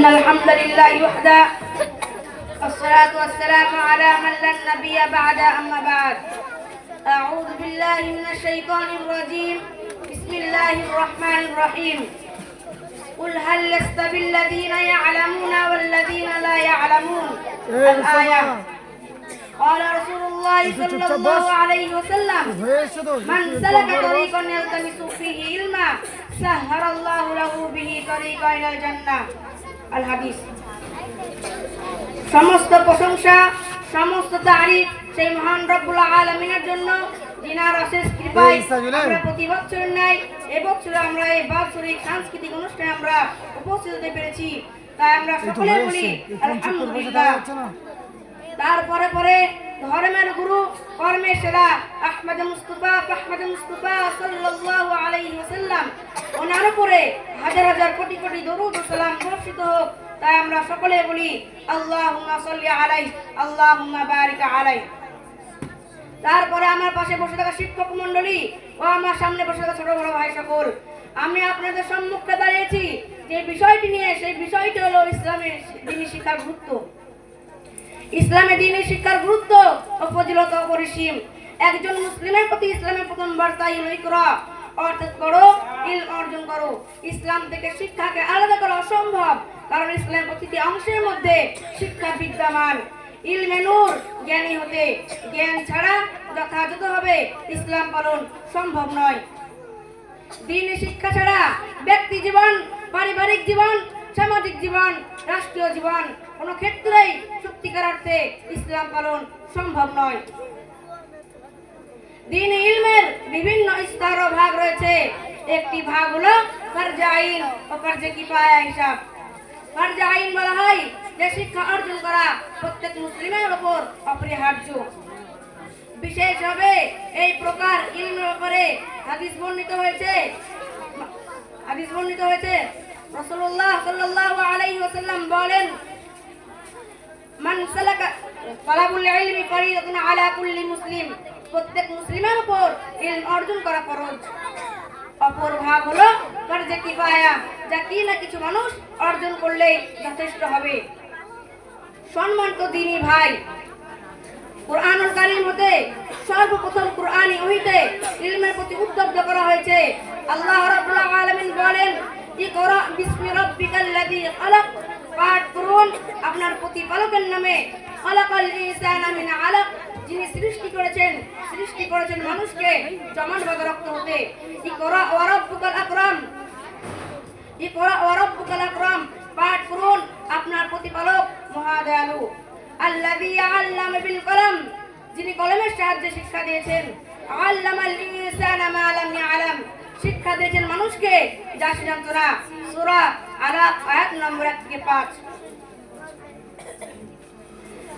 الحمد لله وحده والصلاة والسلام على من لا نبي بعد أما بعد أعوذ بالله من الشيطان الرجيم بسم الله الرحمن الرحيم قل هل يستوي الذين يعلمون والذين لا يعلمون الآية قال رسول الله صلى الله عليه وسلم من سلك طريقا يلتمس فيه علما سهل الله له به طريقا إلى الجنة الحديث সমস্ত প্রশংসা সমস্ত তারিফ সেই মহান রব্বুল আলামিনের জন্য যিনার অশেষ কৃপায় আমরা প্রতি বছর ন্যায় এবছর আমরা এই বাৎসরিক সাংস্কৃতিক অনুষ্ঠানে আমরা উপস্থিত হতে পেরেছি তাই আমরা সকলে বলি আলহামদুলিল্লাহ। তারপরে পরে ধর্মের গুরু কর্মের সেরা আহমদ মুস্তাফা সাল্লাল্লাহু আলাইহি ওয়াসাল্লাম ওনার উপরে হাজার হাজার কোটি কোটি দরুদ ও সালাম বর্ষিত হোক তাই আমরা সকলে বলি আল্লাহুম্মা সাল্লি আলাইহি আল্লাহুম্মা বারিক আলাইহি। তারপরে আমার পাশে বসে থাকা শিক্ষক মণ্ডলী ও আমার সামনে বসে থাকা ছোট বড় ভাই সকল, আমি আপনাদের সম্মুখে দাঁড়িয়েছি যে বিষয়টি নিয়ে, সেই বিষয়টি হলো ইসলামের দ্বীনি শিক্ষার গুরুত্ব। ইসলামে দ্বীনি শিক্ষার গুরুত্ব ও ফজিলত অপরিসীম। একজন মুসলিমের প্রতি ইসলামের প্রথম বার্তা হলো ইকরা, অর্থাৎ পড়ো, ইলম অর্জন করো। ইসলাম থেকে শিক্ষাকে আলাদা করা অসম্ভব, কারণ ইসলামের প্রতিটি অংশের মধ্যে শিক্ষা বিদ্যমান। ইলমে নূর, জ্ঞানী হতে, জ্ঞান ছাড়া যথাযথভাবে ইসলাম পালন সম্ভব নয়। দ্বীনি শিক্ষা ছাড়া ব্যক্তি জীবন, পারিবারিক জীবন, সামাজিক জীবন, রাষ্ট্রীয় জীবন কোনো ক্ষেত্রেই সত্যিকার অর্থে ইসলাম পালন সম্ভব নয়। দ্বীনি ইলমের বিভিন্ন স্তর ও ভাগ রয়েছে। একটি ভাগ হলো ফরজে আইন ও ফরজে কিফায়া হিসাব। ফরজে আইন বলা হয় যে শিক্ষা অর্জন করা প্রত্যেক মুসলিমের উপর অপরিহার্য। বিশেষভাবে এই প্রকার ইলমের ব্যাপারে হাদিস বর্ণিত হয়েছে। রাসূলুল্লাহ সাল্লাল্লাহু আলাইহি ওয়াসাল্লাম বলেন, মান সালাকা তালাবুল ইলমি ফরিদাতুন আলা কুল্লি মুসলিম, প্রত্যেক মুসলিমের উপর ইলম অর্জন করা ফরজ। অপর ভাগ হলো ফরজে কিফায়া, যা কি না কিছু মানুষ অর্জন করলেই যথেষ্ট হবে। সম্মানিত দ্বীনি ভাই, কুরআনুল কারীম হতে সর্বপ্রথম কুরআনি ওহীতে ইলমের প্রতি উদ্বুদ্ধ করা হয়েছে। আল্লাহ রাব্বুল আলামিন বলেন, ইকরা বিসমি রাব্বিকাল্লাযী খালাক, পাঠ করুন আপনার প্রতিপালকের নামে। খালাকাল ইনসানা মিন আলাক, যিনি সৃষ্টি করেছেন মানুষকে জমাটবাঁধা রক্ত হতে। ইকরা ওয়া রাব্বুকাল আকরাম, পাঠ করুন আপনার প্রতিপালক মহাদয়ালু। আল্লাযী আল্লামা বিল কলম, যিনি কলমের সাহায্যে শিক্ষা দিয়েছেন। আল্লামাল ইনসানা মা লাম ইয়ালাম, শিক্ষা দিয়েছেন মানুষকে যা সে জানত না। সূরা আলাক আয়াত নম্বর 1 থেকে 5।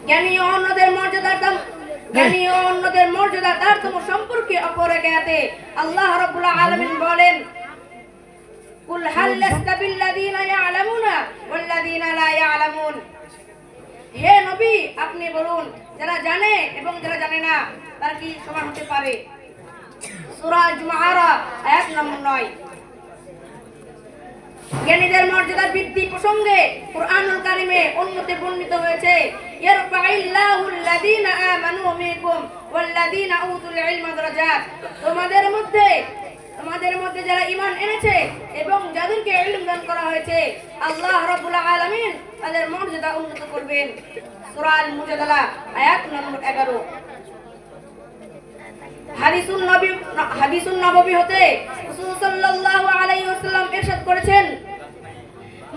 জ্ঞানী ও অন্যদের মর্যাদা তারতম্য সম্পর্কে অপর এক আয়াতে আল্লাহ রাব্বুল আলামিন বলেন, কুল হাল ইয়াস্তাবিল্লাযীনা ইয়ালামুনা ওয়াল্লাযীনা লা ইয়ালামুন, হে নবী আপনি বলুন যারা জানে এবং যারা জানে না তারা কি সমান হতে পারে? সূরা জুমআরা আয়াত নম্বর 9। জ্ঞানীদের মর্যাদা বৃদ্ধি প্রসঙ্গে কুরআনুল কারীমে অন্যতে বর্ণিত হয়েছে, ইয়ারফাইল্লাহুল লাযীনা আমানু মিনকুম ওয়াল্লাযীনা উতুল ইলমা দারাজাত, তোমাদের মধ্যে যারা ঈমান এনেছে এবং যাদেরকে ইলম দান করা হয়েছে আল্লাহ রাব্বুল আলামিন তাদের মর্যাদা উন্নত করবেন। সূরা আল মুজাদালা আয়াত নম্বর 11। হাদিসুন নববী হতে রাসূল সাল্লাল্লাহু আলাইহি ওয়াসাল্লাম ইরশাদ করেছেন,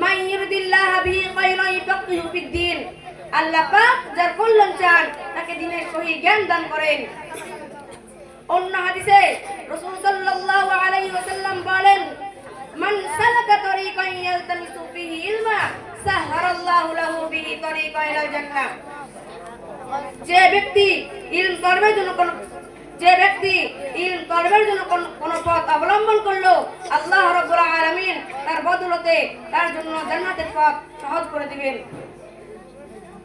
মান ইউরিদিল্লাহু বিহি খায়রান ইফাক্কিহু ফিদ্দীন, আল্লাহ পাক যার কল্যাণ চান তাকে দ্বীনের সহি জ্ঞান দান করেন। অন্য হাদিসে রাসূল সাল্লাল্লাহু আলাইহি ওয়াসাল্লাম বলেন, মান সালাকা তরিকান ইয়ালতামিসু ফিহি ইলমা সাহহারাল্লাহু লাহু বিহি তরিকান ইলাল জান্নাহ, যে ব্যক্তি ইলম তলবের জন্য কোন পথ অবলম্বন করলো আল্লাহ রাব্বুল আলামিন তার বদৌলতে তার জন্য জান্নাতের পথ সহজ করে দিবেন।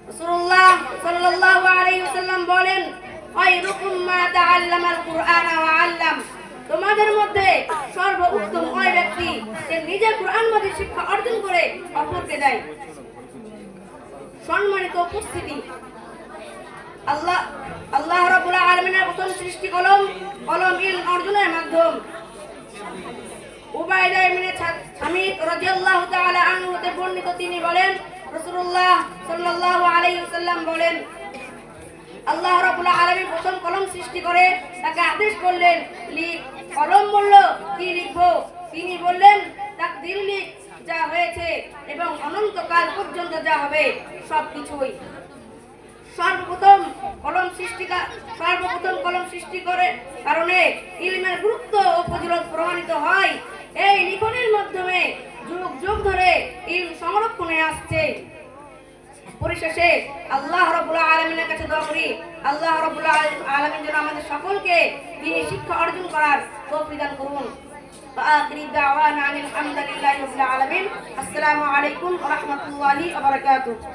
রাসূলুল্লাহ সাল্লাল্লাহু আলাইহি ওয়াসাল্লাম বলেন, খায়রুকুম মা তাআল্লামাল কুরআনা ওয়া আল্লাম, তোমাদের মধ্যে সর্বোত্তম ওই ব্যক্তি যে নিজে কুরআন মাজিদ শিক্ষা অর্জন করে অপরকে দেয়। সম্মানিত উপস্থিতি, আল্লাহ রাব্বুল আলামিনের প্রথম সৃষ্টি কলম ইলম অর্জনের মাধ্যম। উবাইদা ইবনে সামিত রাদিয়াল্লাহু তাআলা আনহু হতে বর্ণিত, তিনি বলেন, রাসূলুল্লাহ সাল্লাল্লাহু আলাইহি ওয়াসাল্লাম বলেন, আল্লাহ রাব্বুল আলামিন প্রথম কলম সৃষ্টি করে তাকে আদেশ করলেন, লিখ। কলম বলল, কি লিখবো? তিনি বললেন, তাকদীর লিখ, যা হয়েছে এবং অনন্তকাল পর্যন্ত যা হবে সবকিছুই। সর্বপ্রথম কলম সৃষ্টি করে কারণে ইলমের গুরুত্ব ও ফজিলত প্রমাণিত হয়। এই লিখনের মাধ্যমে যুগ যুগ ধরে ইলম সংরক্ষণে আসছে। পরিশেষে আল্লাহ রাব্বুল আলামিনের কাছে দোয়া করি, আল্লাহ রাব্বুল আলামিন যেন আমাদের সকলকে দ্বীনি শিক্ষা অর্জন করার তৌফিক দান করুন। আখিরি দাওয়ানা আলহামদুলিল্লাহি রাব্বিল আলামিন। আসসালামু আলাইকুম ওয়া রাহমাতুল্লাহি ওয়া বারাকাতুহু।